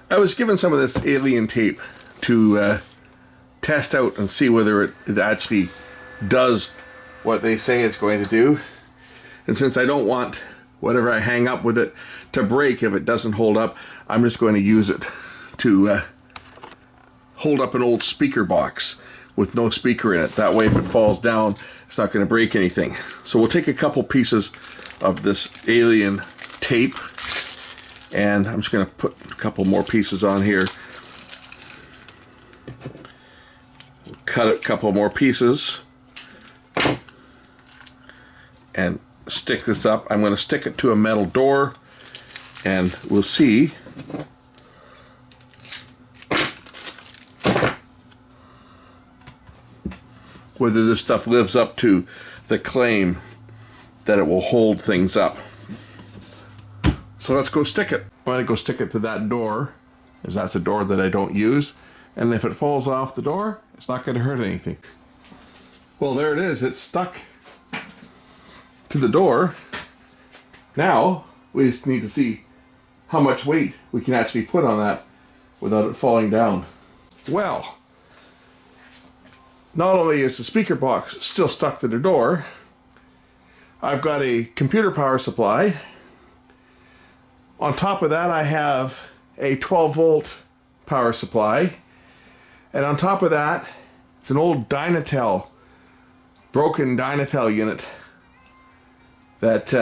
I was given some of this alien tape to test out and see whether it actually does what they say it's going to do. And since I don't want whatever I hang up with it to break if it doesn't hold up, I'm just going to use it to hold up an old speaker box with no speaker in it. That way if it falls down, it's not going to break anything. So we'll take a couple pieces of this alien tape, and I'm just going to put a couple more pieces on here. Cut a couple more pieces and stick this up. I'm going to stick it to a metal door, and we'll see whether this stuff lives up to the claim that it will hold things up. So let's go stick it. I'm going to go stick it to that door, as that's a door that I don't use, and if it falls off the door, it's not going to hurt anything. Well, there it is. It's stuck to the door. Now we just need to see how much weight we can actually put on that without it falling down. Well, not only is the speaker box still stuck to the door, I've got a computer power supply. On top of that, I have a 12-volt power supply, and on top of that, it's an old Dynatel, broken Dynatel unit that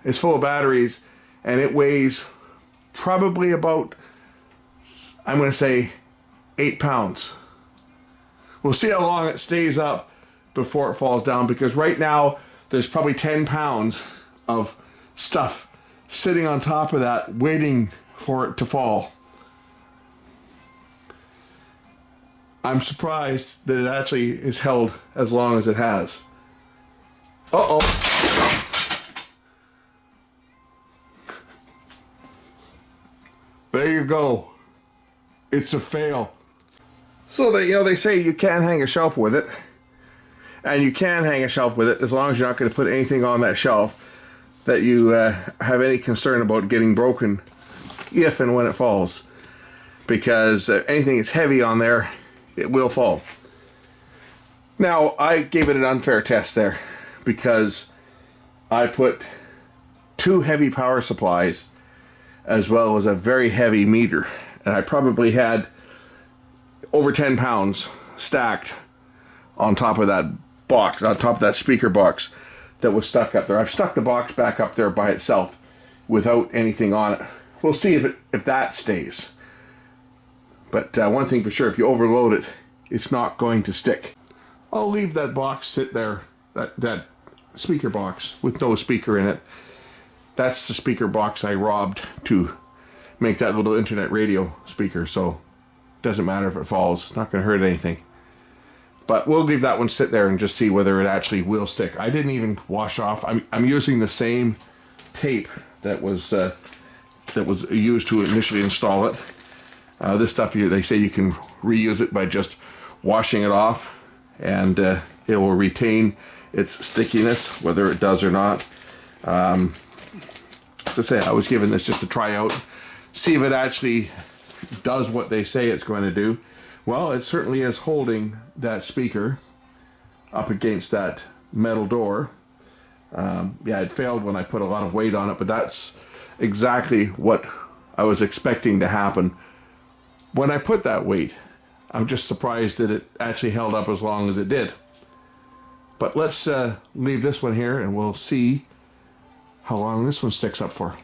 is full of batteries, and it weighs probably about, I'm going to say, 8 pounds. We'll see how long it stays up before it falls down, because right now there's probably 10 pounds of stuff sitting on top of that waiting for it to fall. I'm surprised that it actually is held as long as it has. Uh-oh. There you go. It's a fail. So they say you can hang a shelf with it, and you can hang a shelf with it as long as you're not going to put anything on that shelf that you have any concern about getting broken if and when it falls, because anything that's heavy on there, it will fall. Now, I gave it an unfair test there because I put 2 heavy power supplies as well as a very heavy meter, and I probably had over 10 pounds stacked on top of that box, on top of that speaker box that was stuck up there. I've stuck the box back up there by itself without anything on it. We'll see if that stays. But one thing for sure, if you overload it, it's not going to stick. I'll leave that box sit there, that speaker box with no speaker in it. That's the speaker box I robbed to make that little internet radio speaker, so it doesn't matter if it falls. It's not going to hurt anything. But we'll leave that one sit there and just see whether it actually will stick. I didn't even wash off. I'm using the same tape that was used to initially install it. This stuff here, they say you can reuse it by just washing it off, and it will retain its stickiness, whether it does or not. As I say, I was given this just to try out, see if it actually does what they say it's going to do. Well, it certainly is holding that speaker up against that metal door. Yeah, it failed when I put a lot of weight on it, but that's exactly what I was expecting to happen. When I put that weight, I'm just surprised that it actually held up as long as it did. But let's leave this one here and we'll see how long this one sticks up for.